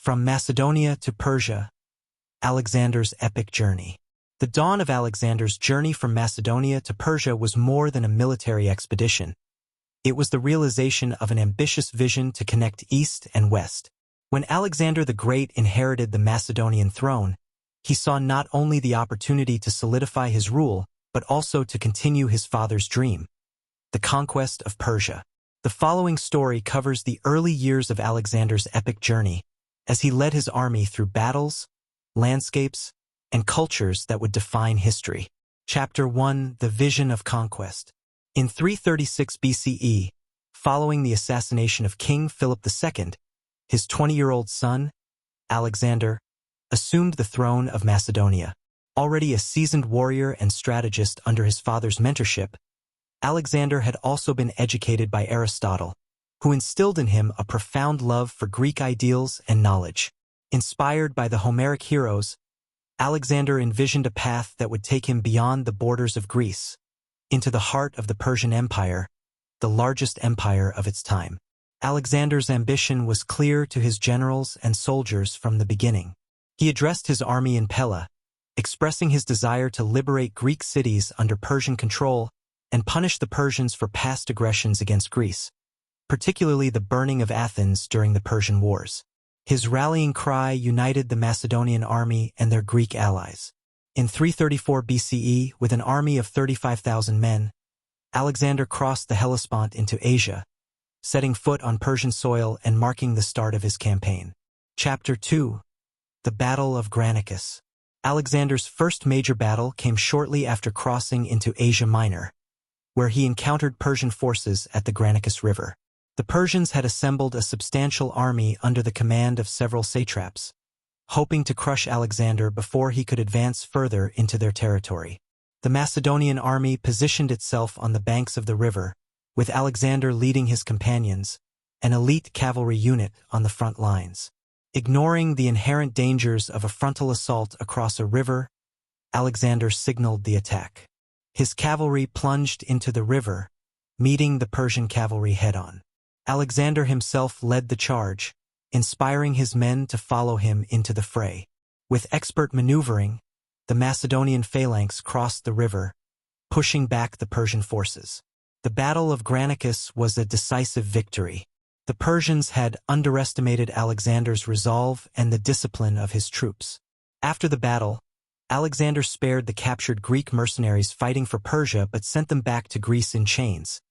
From Macedonia to Persia, Alexander's epic journey. The dawn of Alexander's journey from Macedonia to Persia was more than a military expedition. It was the realization of an ambitious vision to connect East and West. When Alexander the Great inherited the Macedonian throne, he saw not only the opportunity to solidify his rule, but also to continue his father's dream, the conquest of Persia. The following story covers the early years of Alexander's epic journey, as he led his army through battles, landscapes, and cultures that would define history. Chapter 1: The Vision of Conquest. In 336 BCE, following the assassination of King Philip II, his 20-year-old son, Alexander, assumed the throne of Macedonia. Already a seasoned warrior and strategist under his father's mentorship, Alexander had also been educated by Aristotle, who instilled in him a profound love for Greek ideals and knowledge. Inspired by the Homeric heroes, Alexander envisioned a path that would take him beyond the borders of Greece, into the heart of the Persian Empire, the largest empire of its time. Alexander's ambition was clear to his generals and soldiers from the beginning. He addressed his army in Pella, expressing his desire to liberate Greek cities under Persian control and punish the Persians for past aggressions against Greece, particularly the burning of Athens during the Persian Wars. His rallying cry united the Macedonian army and their Greek allies. In 334 BCE, with an army of 35,000 men, Alexander crossed the Hellespont into Asia, setting foot on Persian soil and marking the start of his campaign. Chapter 2: The Battle of Granicus. Alexander's first major battle came shortly after crossing into Asia Minor, where he encountered Persian forces at the Granicus River. The Persians had assembled a substantial army under the command of several satraps, hoping to crush Alexander before he could advance further into their territory. The Macedonian army positioned itself on the banks of the river, with Alexander leading his companions, an elite cavalry unit on the front lines. Ignoring the inherent dangers of a frontal assault across a river, Alexander signaled the attack. His cavalry plunged into the river, meeting the Persian cavalry head-on. Alexander himself led the charge, inspiring his men to follow him into the fray. With expert maneuvering, the Macedonian phalanx crossed the river, pushing back the Persian forces. The Battle of Granicus was a decisive victory. The Persians had underestimated Alexander's resolve and the discipline of his troops. After the battle, Alexander spared the captured Greek mercenaries fighting for Persia but sent them back to Greece in chains,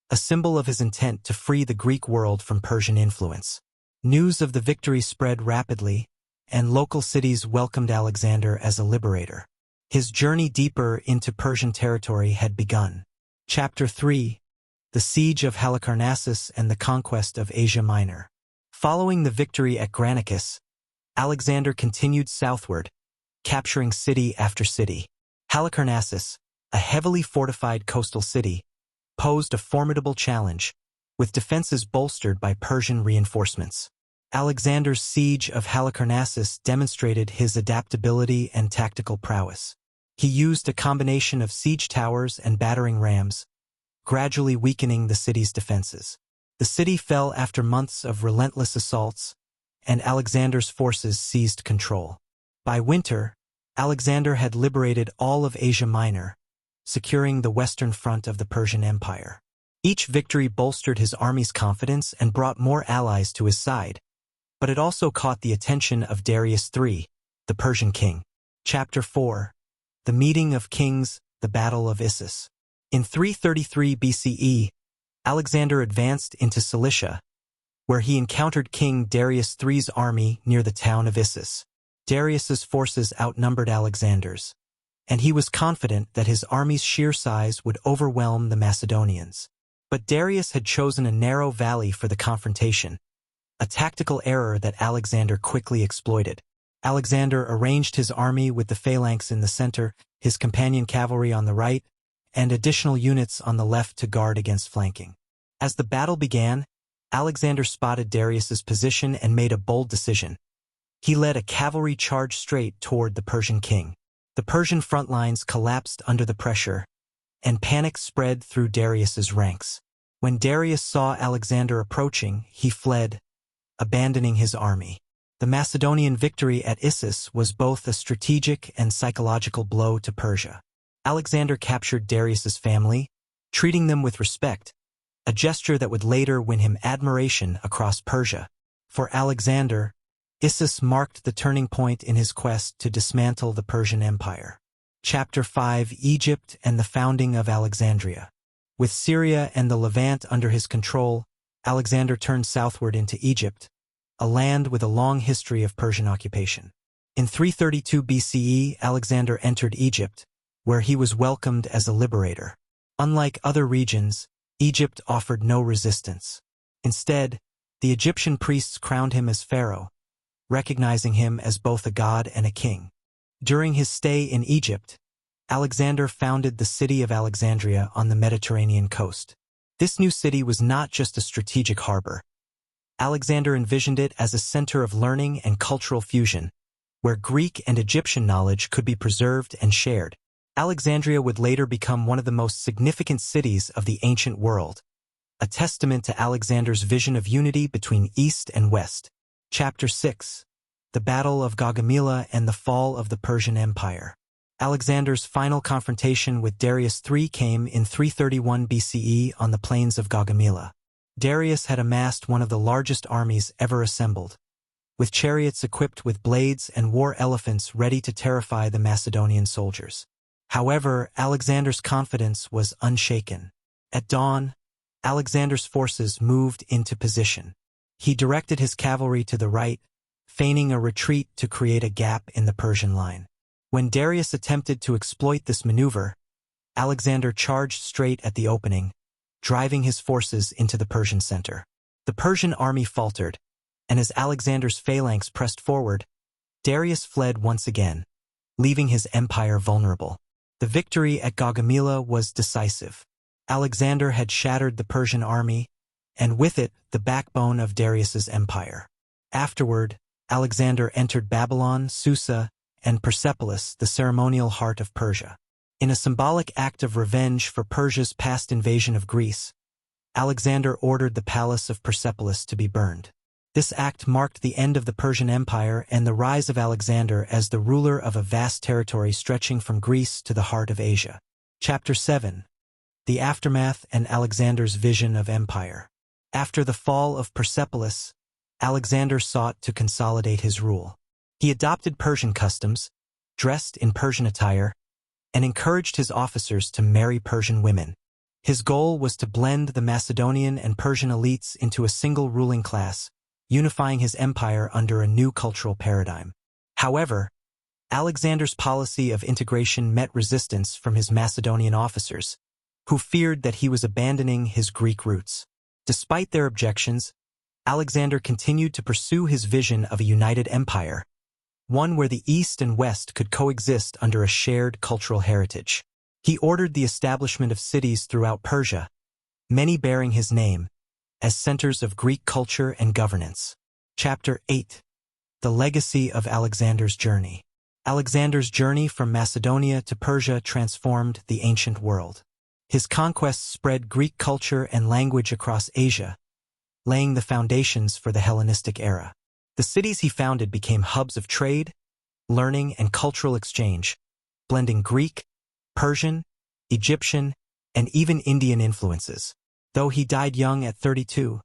a symbol of his intent to free the Greek world from Persian influence. News of the victory spread rapidly, and local cities welcomed Alexander as a liberator. His journey deeper into Persian territory had begun. Chapter 3: The Siege of Halicarnassus and the Conquest of Asia Minor. Following the victory at Granicus, Alexander continued southward, capturing city after city. Halicarnassus, a heavily fortified coastal city, posed a formidable challenge, with defenses bolstered by Persian reinforcements. Alexander's siege of Halicarnassus demonstrated his adaptability and tactical prowess. He used a combination of siege towers and battering rams, gradually weakening the city's defenses. The city fell after months of relentless assaults, and Alexander's forces seized control. By winter, Alexander had liberated all of Asia Minor, securing the western front of the Persian Empire. Each victory bolstered his army's confidence and brought more allies to his side, but it also caught the attention of Darius III, the Persian king. Chapter 4: The Meeting of Kings, the Battle of Issus. In 333 BCE, Alexander advanced into Cilicia, where he encountered King Darius III's army near the town of Issus. Darius's forces outnumbered Alexander's, and he was confident that his army's sheer size would overwhelm the Macedonians. But Darius had chosen a narrow valley for the confrontation, a tactical error that Alexander quickly exploited. Alexander arranged his army with the phalanx in the center, his companion cavalry on the right, and additional units on the left to guard against flanking. As the battle began, Alexander spotted Darius's position and made a bold decision. He led a cavalry charge straight toward the Persian king. The Persian front lines collapsed under the pressure, and panic spread through Darius's ranks. When Darius saw Alexander approaching, he fled, abandoning his army. The Macedonian victory at Issus was both a strategic and psychological blow to Persia. Alexander captured Darius's family, treating them with respect, a gesture that would later win him admiration across Persia. For Alexander, Issus marked the turning point in his quest to dismantle the Persian Empire. Chapter 5: Egypt and the founding of Alexandria. With Syria and the Levant under his control, Alexander turned southward into Egypt, a land with a long history of Persian occupation. In 332 BCE, Alexander entered Egypt, where he was welcomed as a liberator. Unlike other regions, Egypt offered no resistance. Instead, the Egyptian priests crowned him as pharaoh, recognizing him as both a god and a king. During his stay in Egypt, Alexander founded the city of Alexandria on the Mediterranean coast. This new city was not just a strategic harbor. Alexander envisioned it as a center of learning and cultural fusion, where Greek and Egyptian knowledge could be preserved and shared. Alexandria would later become one of the most significant cities of the ancient world, a testament to Alexander's vision of unity between East and West. Chapter 6: The Battle of Gaugamela and the Fall of the Persian Empire. Alexander's final confrontation with Darius III came in 331 BCE on the plains of Gaugamela. Darius had amassed one of the largest armies ever assembled, with chariots equipped with blades and war elephants ready to terrify the Macedonian soldiers. However, Alexander's confidence was unshaken. At dawn, Alexander's forces moved into position. He directed his cavalry to the right, feigning a retreat to create a gap in the Persian line. When Darius attempted to exploit this maneuver, Alexander charged straight at the opening, driving his forces into the Persian center. The Persian army faltered, and as Alexander's phalanx pressed forward, Darius fled once again, leaving his empire vulnerable. The victory at Gaugamela was decisive. Alexander had shattered the Persian army, and with it, the backbone of Darius's empire. Afterward, Alexander entered Babylon, Susa, and Persepolis, the ceremonial heart of Persia. In a symbolic act of revenge for Persia's past invasion of Greece, Alexander ordered the palace of Persepolis to be burned. This act marked the end of the Persian Empire and the rise of Alexander as the ruler of a vast territory stretching from Greece to the heart of Asia. Chapter 7: The Aftermath and Alexander's Vision of Empire. After the fall of Persepolis, Alexander sought to consolidate his rule. He adopted Persian customs, dressed in Persian attire, and encouraged his officers to marry Persian women. His goal was to blend the Macedonian and Persian elites into a single ruling class, unifying his empire under a new cultural paradigm. However, Alexander's policy of integration met resistance from his Macedonian officers, who feared that he was abandoning his Greek roots. Despite their objections, Alexander continued to pursue his vision of a united empire, one where the East and West could coexist under a shared cultural heritage. He ordered the establishment of cities throughout Persia, many bearing his name, as centers of Greek culture and governance. Chapter 8: The Legacy of Alexander's Journey. Alexander's journey from Macedonia to Persia transformed the ancient world. His conquests spread Greek culture and language across Asia, laying the foundations for the Hellenistic era. The cities he founded became hubs of trade, learning, and cultural exchange, blending Greek, Persian, Egyptian, and even Indian influences. Though he died young at 32,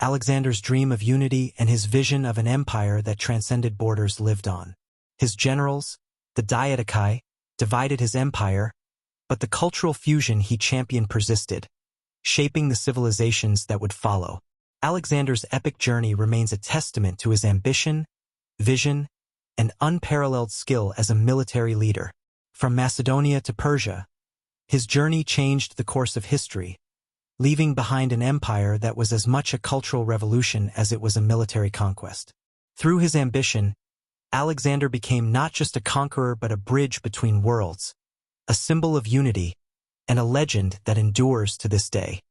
Alexander's dream of unity and his vision of an empire that transcended borders lived on. His generals, the Diadochi, divided his empire, but the cultural fusion he championed persisted, shaping the civilizations that would follow. Alexander's epic journey remains a testament to his ambition, vision, and unparalleled skill as a military leader. From Macedonia to Persia, his journey changed the course of history, leaving behind an empire that was as much a cultural revolution as it was a military conquest. Through his ambition, Alexander became not just a conqueror but a bridge between worlds, a symbol of unity, and a legend that endures to this day.